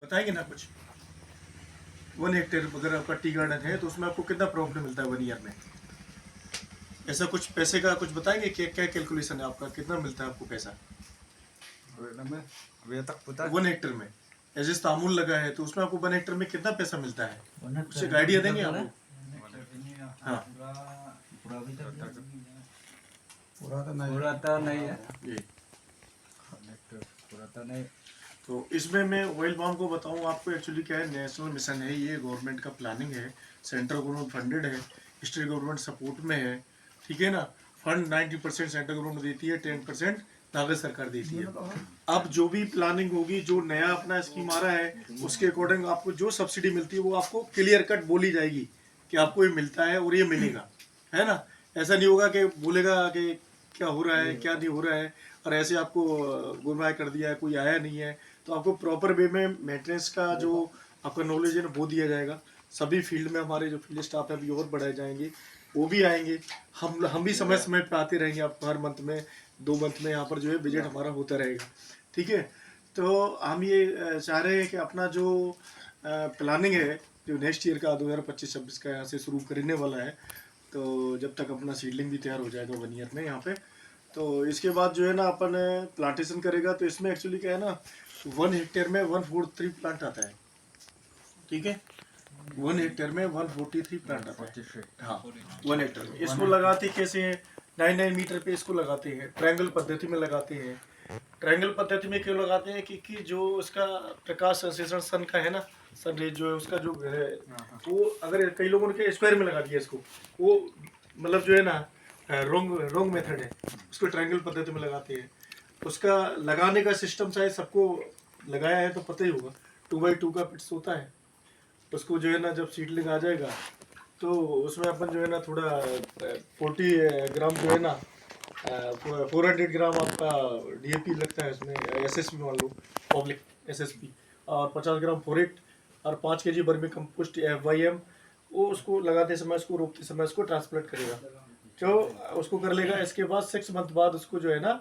बताएंगे ना कुछ। 1 हेक्टेयर अगर आपका टी गार्डन है तो उसमें आपको कितना प्रॉफिट मिलता है 1 ईयर में? ऐसा कुछ पैसे का कुछ बताएंगे, क्या क्या कैलकुलेशन है आपका, कितना मिलता है आपको पैसा अभी तक पता 1 हेक्टेयर में? ऐसे तामुल लगा है तो उसमें आपको 1 हेक्टेयर में कितना पैसा मिलता है, कुछ एक आइडिया देंगे आपको? हाँ पूरा तो नहीं है, जी। पूरा तो नहीं। तो इसमें मैं ऑयल पाम को बताऊं आपको, एक्चुअली क्या है, नेशनल मिशन है ये, गवर्नमेंट का प्लानिंग है, सेंट्रल गवर्नमेंट फंडेड है, स्टेट गवर्नमेंट सपोर्ट में है, ठीक है ना। फंड 90% सेंट्रल गवर्नमेंट देती है, 10% राज्य सरकार देती है। अब जो भी प्लानिंग होगी, जो नया अपना स्कीम आ रहा है उसके अकॉर्डिंग आपको जो सब्सिडी मिलती है वो आपको क्लियर कट बोली जाएगी कि आपको ये मिलता है और ये मिलेगा, है ना। ऐसा नहीं होगा कि बोलेगा कि क्या हो रहा है क्या नहीं हो रहा है और ऐसे आपको गुमराह कर दिया है, कोई आया नहीं है। तो आपको प्रॉपर वे में मेंटेनेंस का जो आपका नॉलेज है ना वो दिया जाएगा। सभी फील्ड में हमारे जो फील्ड स्टाफ है अभी और बढ़ाए जाएंगे, वो भी आएंगे। हम भी समय समय पे आते रहेंगे, आपको हर मंथ में 2 मंथ में यहाँ पर जो है विजिट हमारा होता रहेगा, ठीक है। तो हम ये चाह रहे हैं कि अपना जो प्लानिंग है जो नेक्स्ट ईयर का 2025-26 का यहाँ से शुरू करने वाला है, तो जब तक अपना सीडलिंग भी तैयार हो जाएगा 1 ईयर में यहाँ पे, तो इसके बाद जो है ना अपन प्लांटेशन करेगा। तो इसमें एक्चुअली क्या है ना, 1 हेक्टेयर में 143 प्लांट आता है, ठीक है। 1 हेक्टेयर में 143 प्लांट आता है, हाँ 1 हेक्टेयर में। इसको लगाते कैसे हैं, 9 मीटर पे इसको लगाते हैं, ट्रायंगल पद्धति में लगाते हैं। ट्रायंगल पद्धति में क्यों लगाते हैं, क्योंकि जो उसका प्रकाश संश्लेषण सन का है ना, सन रेज जो है उसका जो है वो, अगर कई लोगों ने स्क्वायर में लगा दिया इसको, वो मतलब जो है ना रॉन्ग रॉन्ग मेथड है, उसको ट्रायंगल पद्धति में लगाते हैं। उसका लगाने का सिस्टम शायद सबको लगाया है तो पता ही होगा, 2x2 का पिट्स होता है। उसको जो है ना जब सीडलिंग आ जाएगा तो उसमें अपन जो है ना थोड़ा 40 ग्राम जो है ना 400 ग्राम आपका डीएपी लगता है उसमें, एसएसपी मान लो, पब्लिक एसएसपी, और 50 ग्राम फोरेट और 5 kg बर्मी कंपोस्ट FYM, वो उसको लगाते समय, उसको रोकते समय उसको ट्रांसप्लांट करेगा, जो उसको कर लेगा। इसके बाद 6 मंथ बाद उसको जो है ना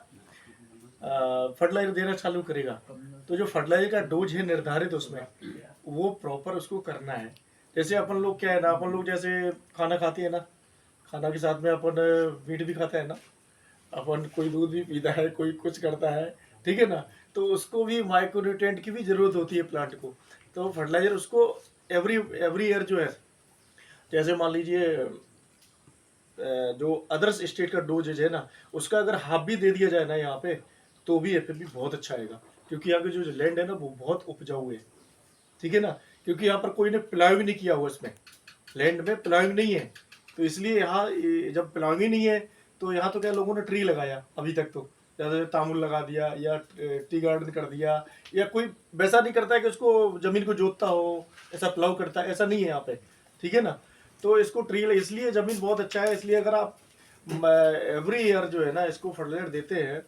फर्टिलाइजर देना चालू करेगा। तो जो फर्टिलाइजर का डोज है निर्धारित उसमें, वो प्रॉपर उसको करना है। जैसे अपन लोग क्या है ना, अपन लोग जैसे खाना खाते हैं ना, खाना के साथ में अपन मीट भी खाता है ना, अपन कोई दूध भी पीता है, कोई कुछ करता है, ठीक है ना। तो उसको भी माइक्रोन्यूट्रिएंट की भी जरूरत होती है प्लांट को। तो फर्टिलाइजर उसको एवरी एवरी ईयर जो है, जैसे मान लीजिए जो अदर्स स्टेट का डोजेज है ना, उसका अगर हाफ भी दे दिया जाए ना यहाँ पे, तो भी एफएफबी बहुत अच्छा आएगा। क्योंकि यहाँ के जो लैंड है ना वो बहुत उपजाऊ है, ठीक है ना। क्योंकि यहाँ पर कोई ने प्लाइंग नहीं किया हुआ, इसमें लैंड में प्लाइंग नहीं है, तो इसलिए यहाँ जब प्लाइंग ही नहीं है तो यहाँ तो क्या लोगों ने ट्री लगाया अभी तक, तो ज़्यादा तामुल लगा दिया या टी गार्डन कर दिया, या कोई वैसा नहीं करता है कि उसको जमीन को जोतता हो, ऐसा प्लाव करता है, ऐसा नहीं है यहाँ पे, ठीक है ना। तो इसको ट्री, इसलिए ज़मीन बहुत अच्छा है। इसलिए अगर आप एवरी ईयर जो है ना इसको फर्टिलाइजर देते हैं,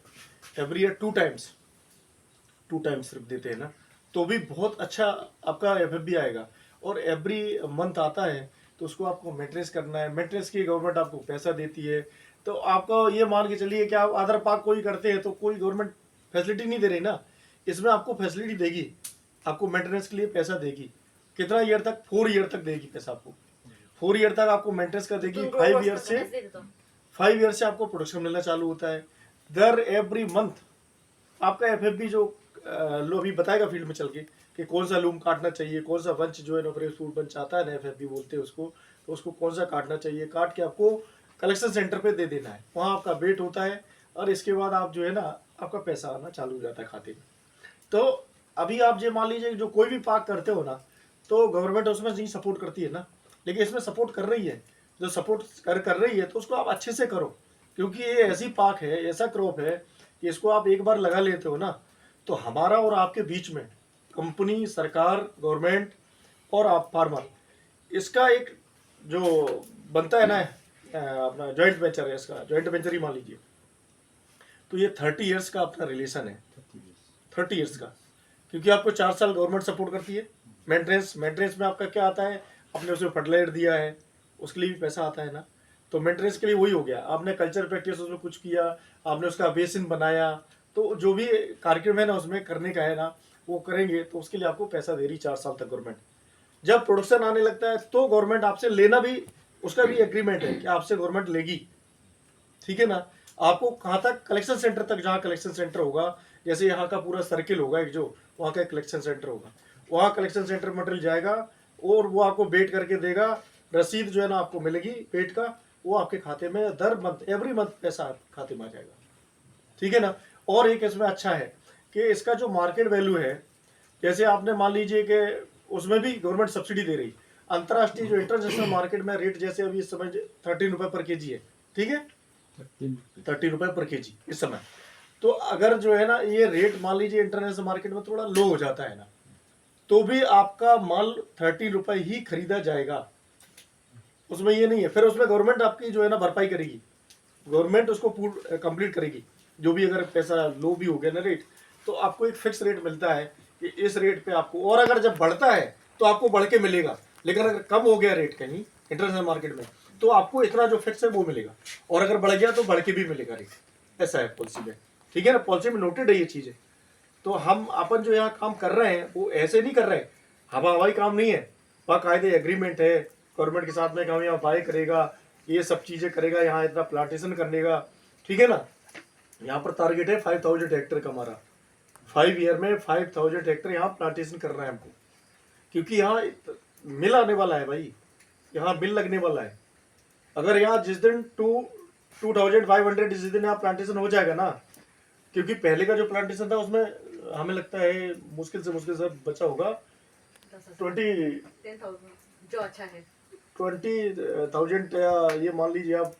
एवरी ईयर 2 टाइम्स सिर्फ देते हैं ना, तो भी बहुत अच्छा आपका एफएफबी आएगा। और एवरी मंथ आता है तो उसको आपको मेंटेनेंस करना है, मेंटेनेंस की गवर्नमेंट आपको पैसा देती है। तो आपको ये मान के चलिए कि आप आधार पाक कोई करते हैं तो कोई गवर्नमेंट फैसिलिटी नहीं दे रही ना, इसमें आपको फैसिलिटी देगी, आपको मेंटेनेंस के लिए पैसा देगी। कितना ईयर तक, 4 ईयर तक देगी पैसा आपको, 4 ईयर तक आपको मेंटेनेंस का देगी। 5 ईयर से आपको प्रोडक्शन मिलना चालू होता है। दर एवरी मंथ आपका एफएफबी जो लो अभी बताएगा फील्ड में चल के कि कौन सा लूम काटना चाहिए, कौन सा बंच जो है ना फ्रेश फ्रूट बंच आता है ना, एफएफबी बोलते हैं उसको, तो उसको कौन सा काटना चाहिए, काट के आपको कलेक्शन सेंटर पे दे देना है, वहाँ आपका वेट होता है। और इसके बाद आप जो है ना आपका पैसा आना चालू हो जाता है खाते में। तो अभी आप ये मान लीजिए जो कोई भी पाक करते हो ना, तो गवर्नमेंट उसमें नहीं सपोर्ट करती है ना, लेकिन इसमें सपोर्ट कर रही है। जो सपोर्ट कर रही है तो उसको आप अच्छे से करो, क्योंकि ये ऐसी पाक है, ऐसा क्रॉप है कि इसको आप एक बार लगा लेते हो ना, तो हमारा और आपके बीच में कंपनी, सरकार, गवर्नमेंट और आप फार्मर, इसका एक जो बनता है ना अपना जॉइंट वेंचर है, इसका जॉइंट वेंचर ही मान लीजिए। तो ये 30 ईयर्स का अपना रिलेशन है, 30 ईयर्स का। क्योंकि आपको 4 साल गवर्नमेंट सपोर्ट करती है। मेंटेनेंस में आपका क्या आता है, आपने उसमें फर्टिलाइजर दिया है, उसके लिए भी पैसा आता है ना। तो मेंटेनेंस के लिए वही हो गया, आपने कल्चर प्रैक्टिस उसमें कुछ किया, आपने उसका बेसिन बनाया, तो जो भी कार्यक्रम है ना उसमें करने का है ना, वो करेंगे तो उसके लिए आपको पैसा दे रही 4 साल तक गवर्नमेंट। जब प्रोडक्शन आने लगता है तो गवर्नमेंट आपसे लेना भी, उसका भी एग्रीमेंट है कि आपसे गवर्नमेंट लेगी, ठीक है ना। आपको कहाँ तक, कलेक्शन सेंटर तक, जहाँ कलेक्शन सेंटर होगा, जैसे यहाँ का पूरा सर्किल होगा एक, जो वहाँ का एक कलेक्शन सेंटर होगा, वहाँ कलेक्शन सेंटर मटेरियल जाएगा और वो आपको वेट करके देगा, रसीद जो है ना आपको मिलेगी वेट का, वो आपके खाते में दर मंथ, एवरी मंथ पैसा आपके खाते में आ जाएगा, ठीक है ना। और एक इसमें अच्छा है कि इसका जो मार्केट वैल्यू है, जैसे आपने मान लीजिए कि उसमें भी गवर्नमेंट सब्सिडी दे रही, अंतर्राष्ट्रीय जो इंटरनेशनल मार्केट में रेट जैसे अभी इस समय 13 रुपये पर केजी है, ठीक है, 13 रुपये पर केजी इस समय। तो अगर जो है ना ये रेट मान लीजिए इंटरनेशनल मार्केट में थोड़ा लो हो जाता है ना, तो भी आपका माल 13 रुपये ही खरीदा जाएगा, उसमें ये नहीं है। फिर उसमें गवर्नमेंट आपकी जो है ना भरपाई करेगी, गवर्नमेंट उसको कंप्लीट करेगी, जो भी अगर पैसा लो भी हो गया ना रेट, तो आपको एक फिक्स रेट मिलता है कि इस रेट पे आपको, और अगर जब बढ़ता है तो आपको बढ़ के मिलेगा, लेकिन अगर कम हो गया रेट कहीं इंटरनेशनल मार्केट में तो आपको इतना जो फिक्स है वो मिलेगा, और अगर बढ़ गया तो बढ़ के भी मिलेगा रेट, ऐसा है पॉलिसी में, ठीक है ना। पॉलिसी में नोटेड है ये चीज़ें। तो हम अपन जो यहाँ काम कर रहे हैं वो ऐसे नहीं कर रहे, हवा हवाई काम नहीं है, बाकायदे एग्रीमेंट है गवर्नमेंट के साथ में कि हम यहाँ बाय करेगा, ये सब चीज़ें करेगा, यहाँ इतना प्लांटेशन करने का, ठीक है ना। यहाँ पर टारगेट है 5000 हेक्टर का हमारा, 5 ईयर में 5000 हेक्टर यहाँ प्लांटेशन करना है हमको, क्योंकि यहाँ मिल आने वाला है भाई, यहाँ मिल लगने वाला है। अगर यहाँ जिस दिन 2500 जिस दिन यहाँ प्लांटेशन हो जाएगा ना, क्योंकि पहले का जो प्लांटेशन था उसमें हमें लगता है मुश्किल से बचा होगा 10,000 जो अच्छा है 20,000, या ये मान लीजिए आप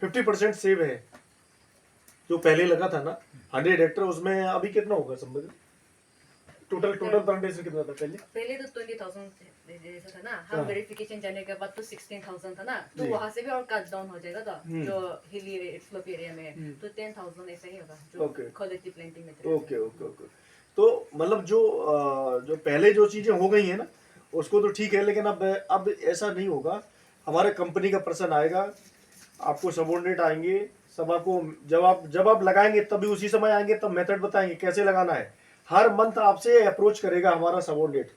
50% सेव है जो पहले लगा था ना 100 हेक्टर, उसमें अभी कितना होगा संबंध, टोटल प्लांटेशन कितना था पहले तो 20,000 जैसा था ना, हाँ। हम वेरिफिकेशन जाने के बाद तो 16,000 था ना, तो जी। वहाँ से भी और कट डाउन हो जाएगा था, जो हिली स्लोप एरिया में है, तो 10,000 ऐसा ही होगा जो ओके। कलेक्टिव प्लांटिंग में। Okay okay okay. तो मतलब जो पहले जो चीजें हो गई है ना उसको तो ठीक है, लेकिन अब ऐसा नहीं होगा। हमारे कंपनी का पर्सन आएगा, आपको सबॉर्डिनेट आएंगे, सब आपको जब आप लगाएंगे तभी उसी समय आएंगे, तब मेथड बताएंगे कैसे लगाना है। हर मंथ आपसे अप्रोच करेगा हमारा सबॉर्डिनेट,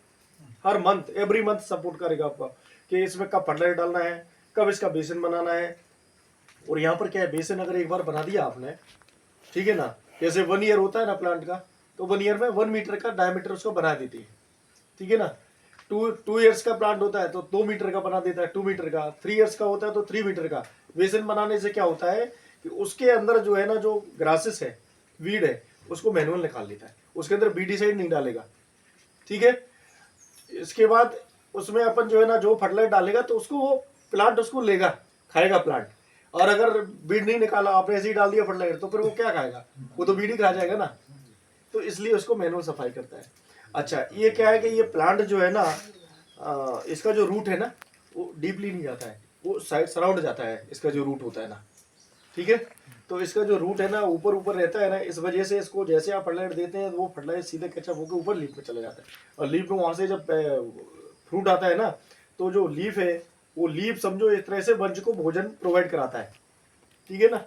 हर मंथ एवरी मंथ सपोर्ट करेगा आपका कि इसमें कब फर्टिलाइजर डालना है, कब इसका बेसिन बनाना है। और यहाँ पर क्या है, बेसिन अगर एक बार बना दिया आपने, ठीक है ना, जैसे 1 ईयर होता है ना प्लांट का, तो 1 ईयर में 1 मीटर का डायमीटर उसको बना देती है, ठीक है ना। 2 ईयर्स का प्लांट होता है तो 2 मीटर का बना देता है, 2 मीटर का। 3 ईयर्स का होता है तो 3 मीटर का। बेसिन बनाने से क्या होता है कि उसके अंदर जो है ना, जो ग्रासेस है, वीड है, उसको मैनुअल निकाल लेता है, उसके अंदर बीडीसाइड नहीं डालेगा, ठीक है। इसके बाद उसमें अपन जो है ना, जो फर्टिलाइजर डालेगा तो उसको वो प्लांट उसको लेगा, खाएगा प्लांट। और अगर बीड नहीं निकाला, आपने ऐसे ही डाल दिया फर्टिलाइजर, तो फिर वो क्या खाएगा, वो तो बीड ही खा जाएगा ना। तो इसलिए उसको मैनुअल सफाई करता है। अच्छा, ये क्या है कि ये प्लांट जो है ना, इसका जो रूट है ना वो डीपली नहीं जाता है, वो साइड सराउंड जाता है, इसका जो रूट होता है ना, ठीक है। तो इसका जो रूट है ना ऊपर रहता है ना, इस वजह से इसको जैसे आप फर्टिलाइजर देते हैं तो वो फर्टिलाइजर सीधे कैचअप होकर ऊपर लीफ में चला जाता है, और लीफ में वहाँ से जब फ्रूट आता है ना, तो जो लीफ है वो लीफ समझो इस तरह से वंश को भोजन प्रोवाइड कराता है, ठीक है ना।